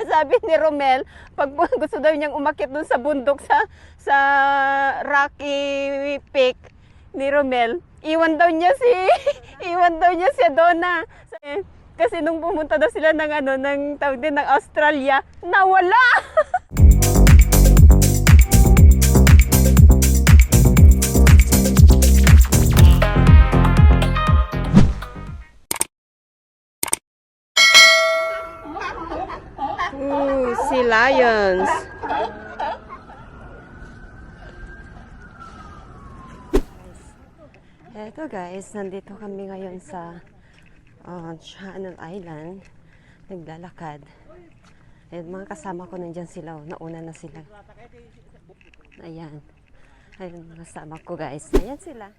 Sabi ni Romel, pag gusto daw niyang umakyat dun sa bundok sa Rocky Peak ni Romel, iwan daw niya si Donna. Kasi nung pumunta daw sila ng tawag din ng Australia, nawala. Si Lions. Eto guys, nandito kami ngayon sa Channel Island. Naglalakad. And mga kasama ko nandyan sila. Nauna na sila. Ayan. Ayan mga kasama ko guys. Ayan sila.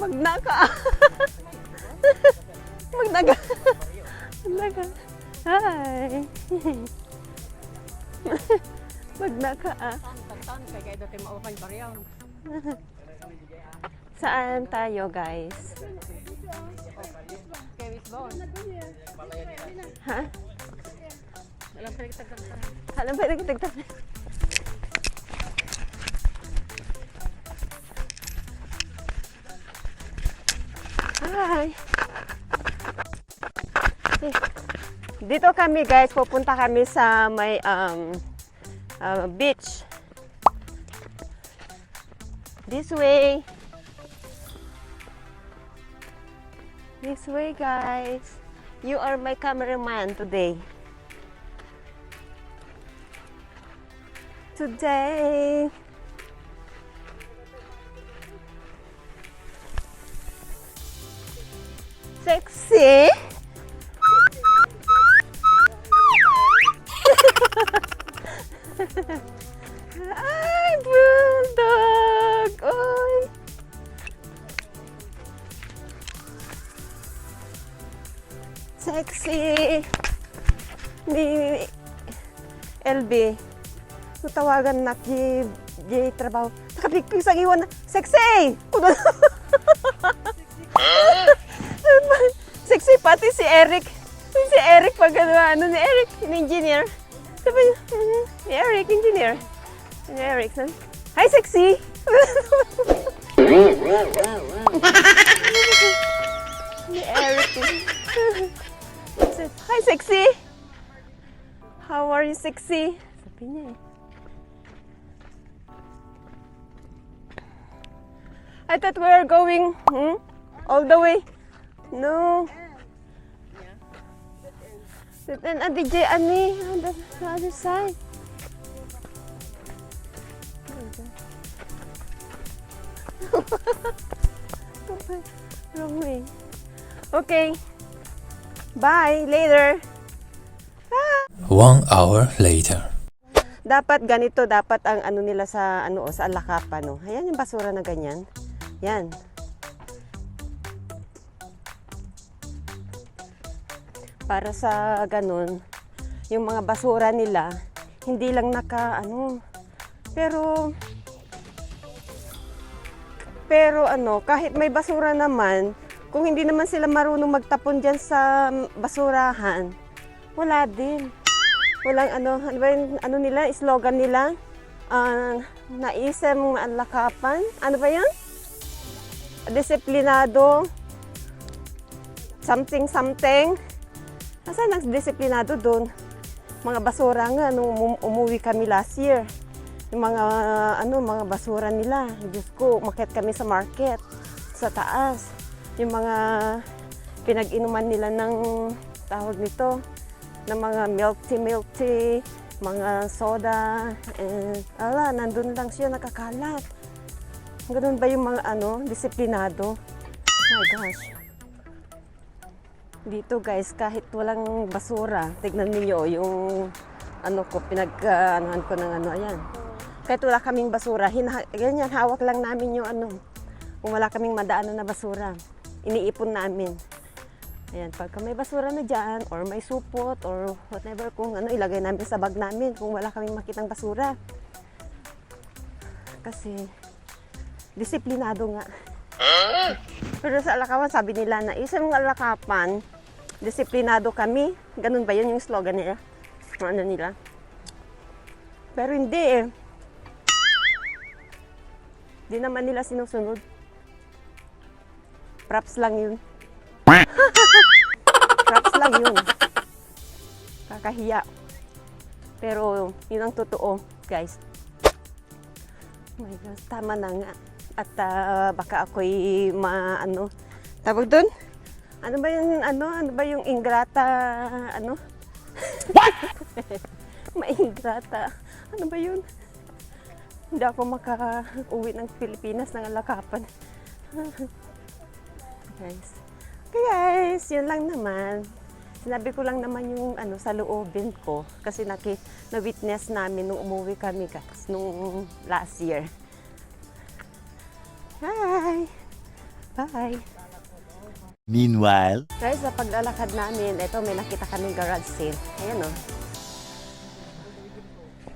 Magnaka. Magnaga. Magnaga. Hi. Magnaka. Saan tayo, guys? Ha? Alam pa nagtagtag. Hi. Dito kami guys, pupunta kami sa may beach. This way. This way guys. You are my cameraman today. Today. Sexy. Ay, bulldog. Oy. Sexy. Ni LB. Tawagan na di trabaho. Nakapikpik sa iwan na. Sexy. Sexy pati si Eric. Si Eric pag ano ni Eric, engineer. Sabi niya, ni Eric, engineer. Ni Eric, son. Hi, sexy! Ni Eric. Hi, sexy! How are you, sexy? Sabi niya eh. I thought we were going all the way. No. Then at the Ani on the other side. Wrong way. Okay. Bye. Later. Ah. 1 hour later. Dapat ganito, dapat ang ano nila sa sa Alacapa, no. Ayan yung basura na ganyan. Yan. Para sa ganun, yung mga basura nila, hindi lang pero kahit may basura naman, kung hindi naman sila marunong magtapon dyan sa basurahan, wala din. Walang ano ba yung nila, slogan nila? Naisem Alakapan. Ano ba yan? Disiplinado. Something. Nasaan ang disiplinado doon? Mga basura nga, nung umuwi kami last year. Yung mga basura nila. Diyos ko, umakyat kami sa market, sa taas. yung mga pinag-inuman nila ng tawag nito, ng mga milk tea, mga soda, and nandun lang siya nakakalat. Ganun ba yung mga disiplinado? Oh my gosh. Dito guys, kahit walang basura, tignan niyo yung pinag-anuhan ko ng ayan. Kahit wala kaming basura, ganyan, hawak lang namin yung kung wala kaming madaanan na basura, iniipon namin. Ayan, pagka may basura na dyan, or may supot, or whatever, kung ilagay namin sa bag namin, kung wala kaming makitang basura. Kasi, disiplinado nga. Pero sa Alakawan, sabi nila na isang Alakapan, disiplinado kami. Ganun ba yun yung slogan nila? Nila? Pero hindi eh. Hindi naman nila sinusunod. Props lang yun. Props lang yun. Kakahiya. Pero yun ang totoo, guys. Oh my gosh, tama na nga. At baka ako'y tawag doon? Ano ba yung ingrata, What? Maingrata. Ano ba yun? Hindi ako maka-uwi ng Pilipinas ng Alakapan. Guys. Okay guys, yun lang naman. Sinabi ko lang naman yung sa loobin ko kasi na-witness namin nung umuwi kami guys, nung last year. Hi! Bye! Meanwhile, Guys, sa paglalakad namin, ito may nakita kaming garage sale. Ayan o.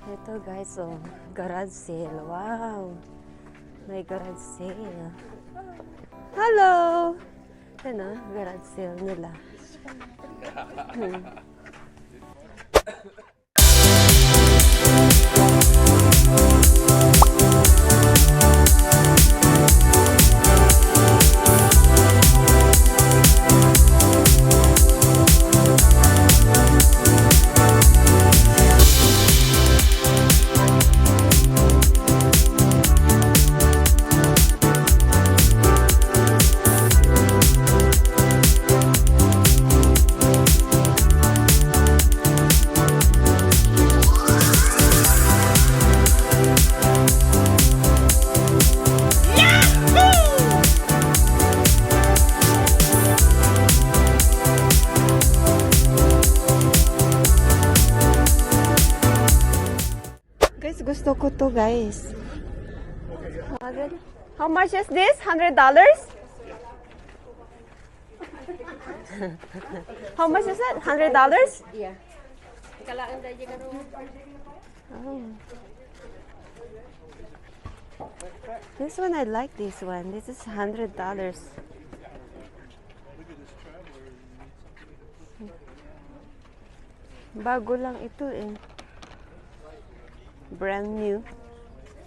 Ito guys, garage sale. Wow! May garage sale. Hello! Ayan o, garage sale nila. Guys, gusto ko to guys. How much is this? $100? How much is it? $100? Iya. Kalaan tayo ka ro. Oh. This one, I like this one. This is $100. Bago lang ito eh. Brand new.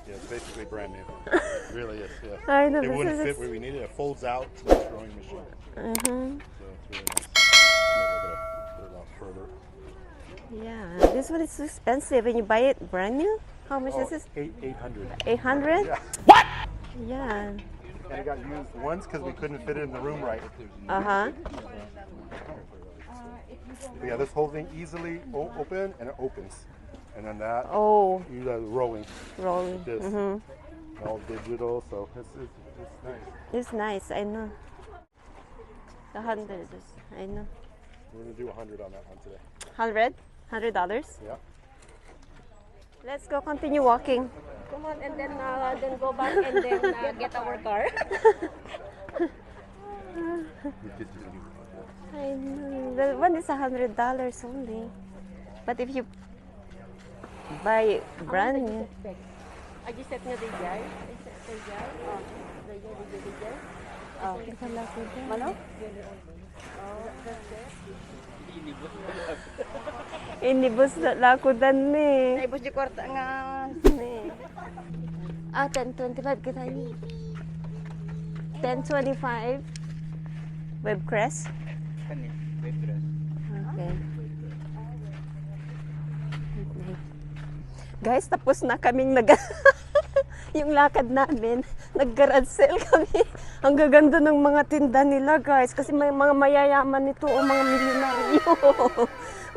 Yeah, it's basically brand new. It really is, yeah. I know, It this wouldn't is fit where we need it. It folds out to the throwing machine. So it's really nice. Maybe I gotta put it out further. Yeah, this one is so expensive when you buy it brand new. How much is this? 800. 800? Yeah. Yeah. And it got used once because we couldn't fit it in the room right. Uh-huh. But yeah, this whole thing easily open and it opens. And then that, Oh, you got rolling rolling. this. Mm-hmm. All digital, so it's nice. It's nice, I know. 100, I know. We're gonna do 100 on that one today. $100? $100? Yeah. Let's go continue walking. Come on and then go back and then get our car. I know. The one is $100 only. But if you buy brand new, Aji set nga di jay. Set nga jay. Oh, di jay. oh, pala ko dyan. Mano? Inibus na lakudan ni. Naibos di kwarta nga. Ni. 10.25 kita yun. 10.25 web crest. Okay. Guys, tapos na kaming yung lakad namin, nag-garage sale kami. Ang gaganda ng mga tinda nila, guys. Kasi may mga mayayaman nito o mga milyonaryo.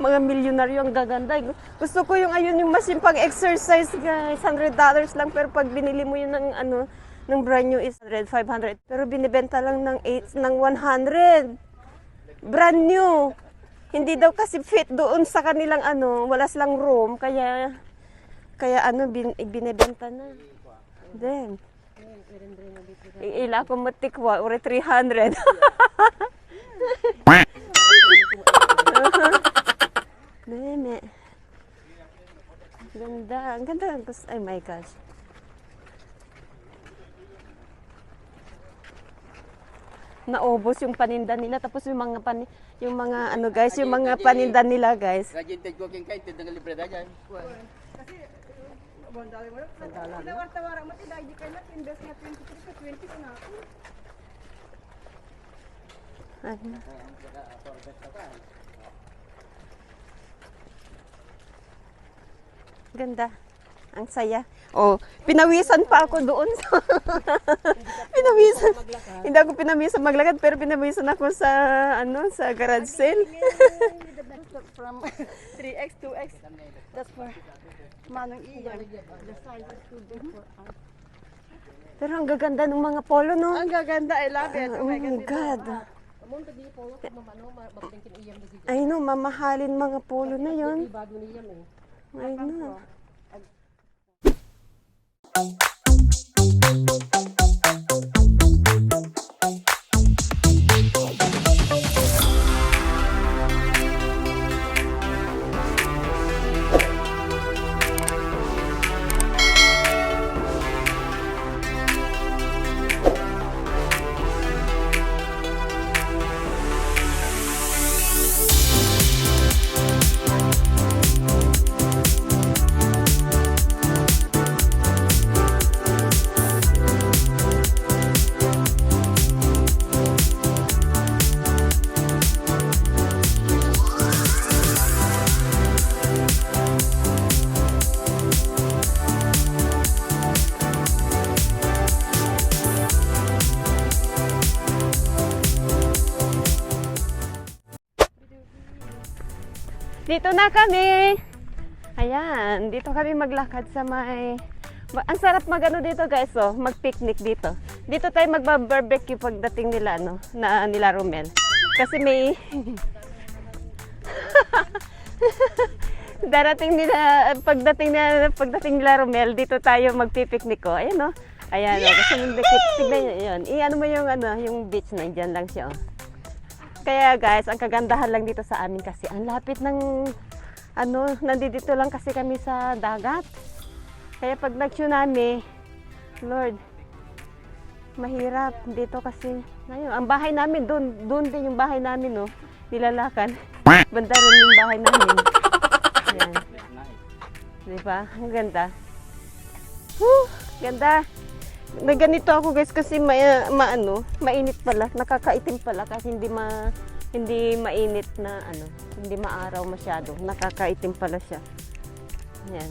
Mga milyonaryo ang gaganda. Gusto ko yung ayun yung machine pang exercise, guys. $100 lang, pero pag binili mo yun ng ano, ng brand new is 100, 500. Pero binibenta lang ng 100. Brand new. Hindi daw kasi fit doon sa kanilang ano, wala silang room, kaya ano, binibenta na. Then, ila ko matikwa, uri 300. Meme. Ganda, ang ganda. Oh my gosh. Naubos yung paninda nila, tapos yung mga ano guys, yung mga paninda nila guys. Rajin ko king kay tidang libre da dyan. Ano? Ganda. Ang saya. Oh, pinawisan pa ako doon sa pinawisan. Hindi ako pinawisan maglakad, pero pinawisan ako sa ano, sa garage sale. From 3x, 2x. That's for Manong Iyan. The size is too big for us. Pero ang gaganda ng mga polo, no? Ang gaganda, I love it. Oh my God. Ay no, mamahalin mga polo na yon. Ay no. Dito na kami. Ayan, dito kami maglakad sa may... Ang sarap magano dito guys, oh, mag-picnic dito. Dito tayo magba-barbecue pagdating nila, no, na nila Romel. Kasi may... pagdating nila Romel, dito tayo magpipiknik ko. Ayan, oh. Ayan, oh, kasi tignan nyo yun. I-ano mo yung, ano, yung beach na dyan lang siya, oh. Kaya guys, ang kagandahan lang dito sa amin kasi ang lapit ng ano, nandito lang kasi kami sa dagat. Kaya pag nag-tsunami, Lord, mahirap dito kasi ngayon, ang bahay namin doon din yung bahay namin, no. Nilalakan. Banda rin yung bahay namin. Ayan. Diba? Ang ganda. Woo! Ganda. Ganito ako guys kasi mainit pala, nakakaitim pala kasi hindi mainit na ano, hindi maaraw masyado, nakakaitim pala siya. Yan.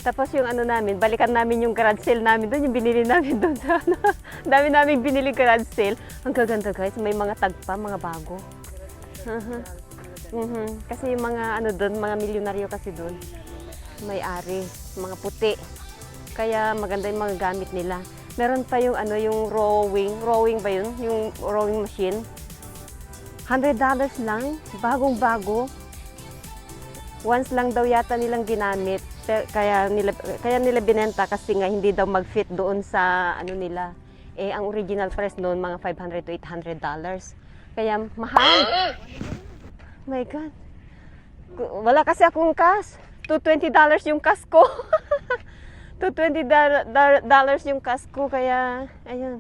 Tapos yung ano namin, balikan namin yung garage sale namin doon, yung binili namin doon sa ano. Dami namin binili garage sale. Ang gaganda guys, may mga tagpa, mga bago. Kasi yung mga ano doon, mga milyonaryo kasi doon. May-ari, mga puti. Kaya maganda yung mga gamit nila. Meron pa yung ano, yung rowing ba yun? Yung rowing machine. $100 lang, bagong-bago. Once lang daw yata nilang ginamit. Kaya nila binenta kasi nga hindi daw mag-fit doon sa ano nila. Eh ang original price noon mga $500 to $800. Kaya mahal. My God. Wala kasi akong cash. $220 yung cash ko. $220 yung cash ko, kaya ayun.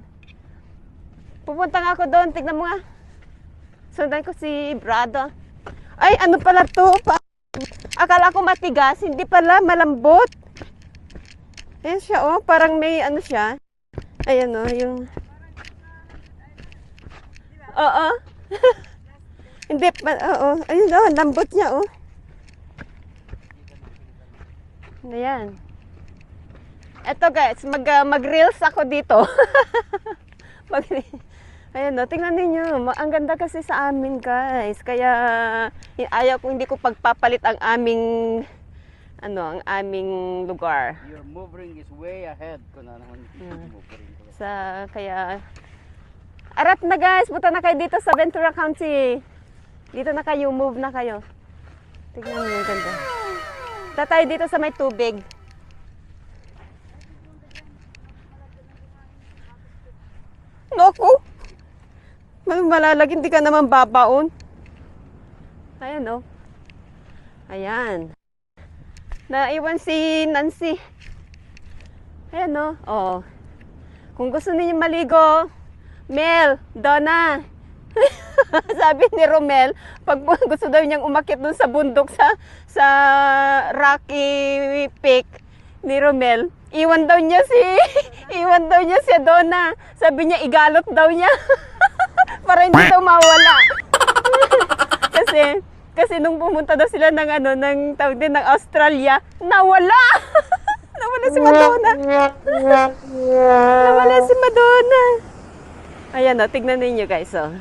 Pupunta nga ako doon, tignan mo nga. Sundan ko si Brada. Ay, ano pala to? Akala ko matigas, hindi pala, malambot. Ayan siya, oh, parang may ano siya. Ayan, oh, yung... Oo. Hindi pa, oo. Ayun, oh, lambot niya, oh. Ayan. Eto guys, mag-reels ako dito. Ayan no, tingnan ninyo. Ang ganda kasi sa amin guys. Kaya hindi ko pagpapalit ang aming ang aming lugar. Your moving is way ahead. Kung ano moving. Kaya arat na guys, punta na kayo dito sa Ventura County. Dito na kayo, move na kayo. Tingnan niyo, ang ganda. Punta tayo dito sa may tubig. Naku! Malalag, hindi ka naman babaon. Ayan, oh. Ayan. Naiwan si Nancy. Ayan, oh. Oh. Kung gusto niyo maligo, Mel, Donna. Sabi ni Romel, pag gusto daw niyang umakyat dun sa bundok sa Rocky Peak ni Romel, iwan daw niya si Donna. Sabi niya igalot daw niya para hindi daw mawala. kasi nung pumunta daw sila ng tawag din ng Australia, nawala. Nawala si Madonna. Nawala si Madonna. Ayan o, tignan ninyo guys o.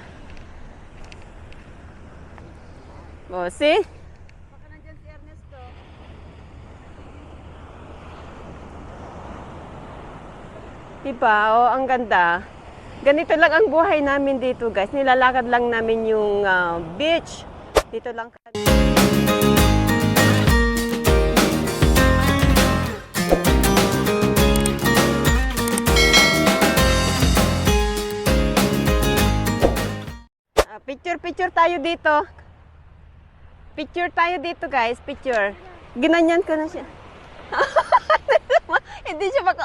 O, see? Baka nandyan si Ernesto. Diba? O, ang ganda. Ganito lang ang buhay namin dito guys. Nilalakad lang namin yung beach. Dito lang kami. Picture tayo dito. Picture tayo dito guys, picture. Ginanyan ko na siya. Hindi siya maka...